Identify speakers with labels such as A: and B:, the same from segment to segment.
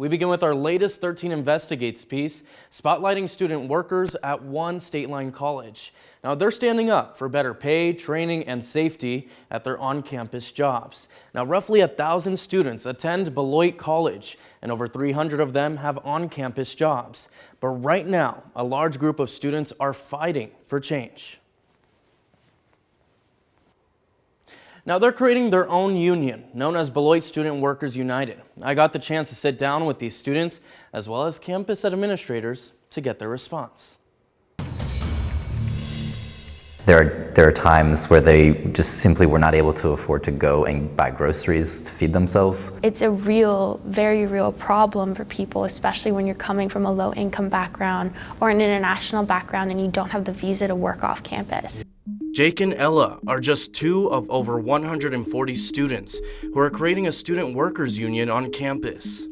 A: We begin with our latest 13 Investigates piece, spotlighting student workers at one state line college. Now, they're standing up for better pay, training, and safety at their on-campus jobs. Now, roughly 1,000 students attend Beloit College, and over 300 of them have on-campus jobs. But right now, a large group of students are fighting for change. Now, they're creating their own union, known as Beloit Student Workers United. I got the chance to sit down with these students, as well as campus administrators, to get their response.
B: There are times where they just simply were not able to afford to go and buy groceries to feed themselves.
C: It's a very real problem for people, especially when you're coming from a low-income background or an international background and you don't have the visa to work off campus.
A: Jake and Ella are just two of over 140 students who are creating a student workers union on campus.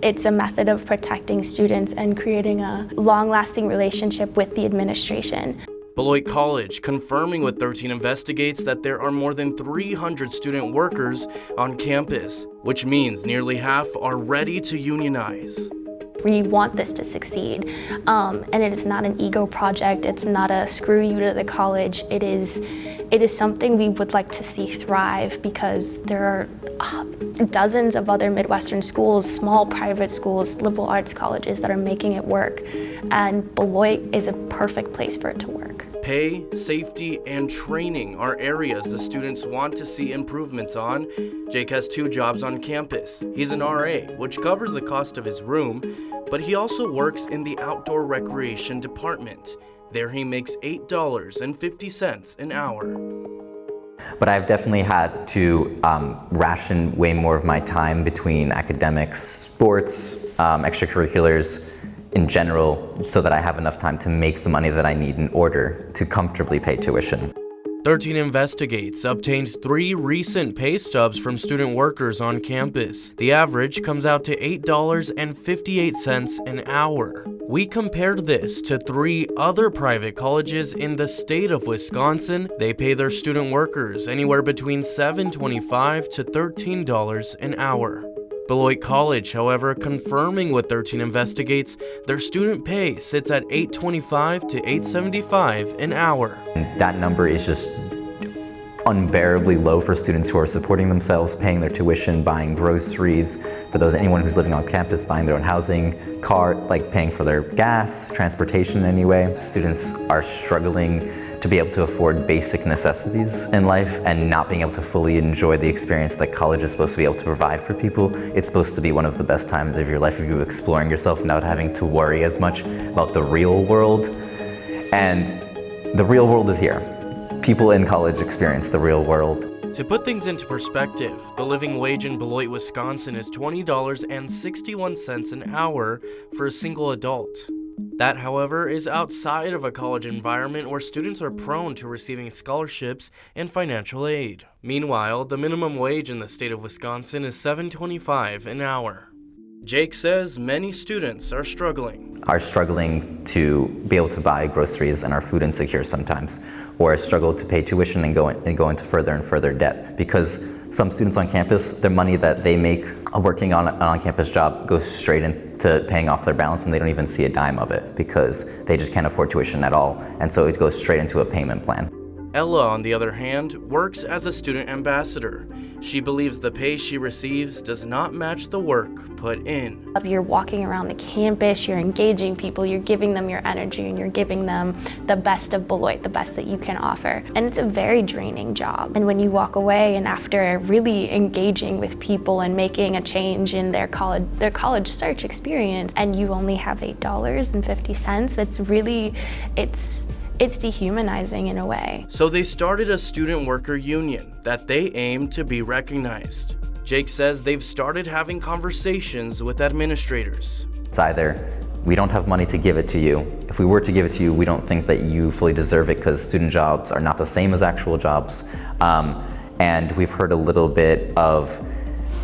C: It's a method of protecting students and creating a long-lasting relationship with the administration.
A: Beloit College confirming with 13 Investigates that there are more than 300 student workers on campus, which means nearly half are ready to unionize.
C: We want this to succeed, and it is not an ego project. It's not a screw you to the college. It is something we would like to see thrive, because there are dozens of other Midwestern schools, small private schools, liberal arts colleges that are making it work, and Beloit is a perfect place for it to work.
A: Pay, safety, and training are areas the students want to see improvements on. Jake has 2 jobs on campus. He's an RA, which covers the cost of his room, but he also works in the outdoor recreation department. There he makes $8.50 an hour.
B: But I've definitely had to ration way more of my time between academics, sports, extracurriculars, in general, so that I have enough time to make the money that I need in order to comfortably pay tuition.
A: 13 Investigates obtained 3 recent pay stubs from student workers on campus. The average comes out to $8.58 an hour. We compared this to 3 other private colleges in the state of Wisconsin. They pay their student workers anywhere between $7.25 to $13 an hour. Beloit College, however, confirming with 13 Investigates, their student pay sits at $8.25 to $8.75 an hour.
B: That number is just unbearably low for students who are supporting themselves, paying their tuition, buying groceries, for anyone who's living on campus, buying their own housing, car, paying for their gas, transportation anyway. Students are struggling to be able to afford basic necessities in life and not being able to fully enjoy the experience that college is supposed to be able to provide for people. It's supposed to be one of the best times of your life of you exploring yourself, not having to worry as much about the real world. And the real world is here. People in college experience the real world.
A: To put things into perspective, the living wage in Beloit, Wisconsin is $20.61 an hour for a single adult. That, however, is outside of a college environment where students are prone to receiving scholarships and financial aid. Meanwhile, the minimum wage in the state of Wisconsin is $7.25 an hour. Jake says many students are struggling
B: to be able to buy groceries and are food insecure sometimes, or struggle to pay tuition and go into further and further debt, because some students on campus, their money that they make working on an on-campus job goes straight into paying off their balance, and they don't even see a dime of it because they just can't afford tuition at all, and so it goes straight into a payment plan.
A: Ella, on the other hand, works as a student ambassador. She believes the pay she receives does not match the work put in.
C: You're walking around the campus, you're engaging people, you're giving them your energy, and you're giving them the best of Beloit, the best that you can offer. And it's a very draining job. And when you walk away and after really engaging with people and making a change in their college search experience, and you only have $8.50, it's dehumanizing in a way.
A: So they started a student worker union that they aim to be recognized. Jake says they've started having conversations with administrators.
B: It's either we don't have money to give it to you. If we were to give it to you, we don't think that you fully deserve it because student jobs are not the same as actual jobs. And we've heard a little bit of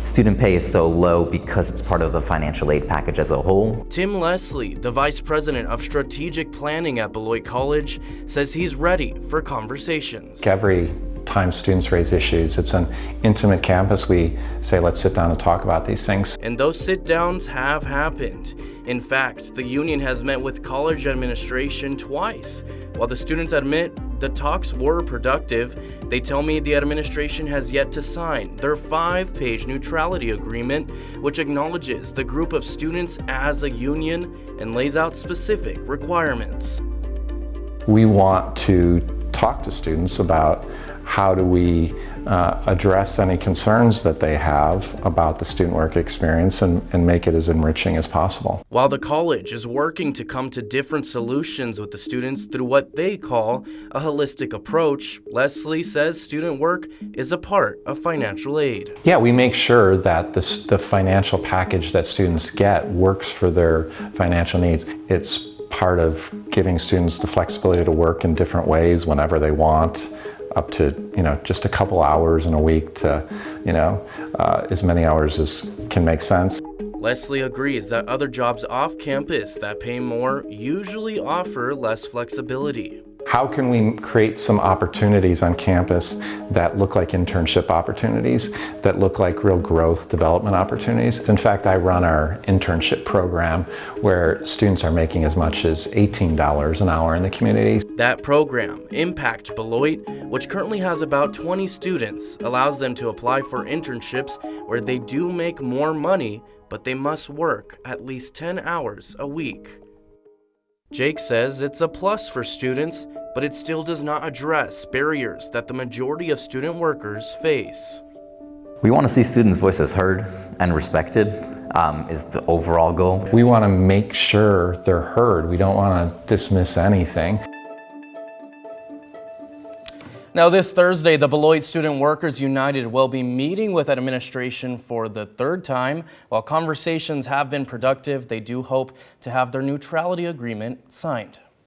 B: student pay is so low because it's part of the financial aid package as a whole.
A: Tim Leslie, the Vice President of Strategic Planning at Beloit College, says he's ready for conversations.
D: Every time students raise issues. It's an intimate campus. We say, let's sit down and talk about these things.
A: And those sit-downs have happened. In fact, the union has met with college administration twice. While the students admit the talks were productive, they tell me the administration has yet to sign their 5-page neutrality agreement, which acknowledges the group of students as a union and lays out specific requirements.
D: We want to talk to students about how do we address any concerns that they have about the student work experience and make it as enriching as possible.
A: While the college is working to come to different solutions with the students through what they call a holistic approach, Leslie says student work is a part of financial aid.
D: Yeah, we make sure that the financial package that students get works for their financial needs. It's part of giving students the flexibility to work in different ways whenever they want, up to, just a couple hours in a week to, as many hours as can make sense.
A: Leslie agrees that other jobs off campus that pay more usually offer less flexibility.
D: How can we create some opportunities on campus that look like internship opportunities, that look like real growth development opportunities? In fact, I run our internship program where students are making as much as $18 an hour in the community.
A: That program, Impact Beloit, which currently has about 20 students, allows them to apply for internships where they do make more money, but they must work at least 10 hours a week. Jake says it's a plus for students, but it still does not address barriers that the majority of student workers face.
B: We want to see students' voices heard and respected is the overall goal.
D: We want to make sure they're heard. We don't want to dismiss anything.
A: Now this Thursday, the Beloit Student Workers United will be meeting with administration for the third time. While conversations have been productive, they do hope to have their neutrality agreement signed.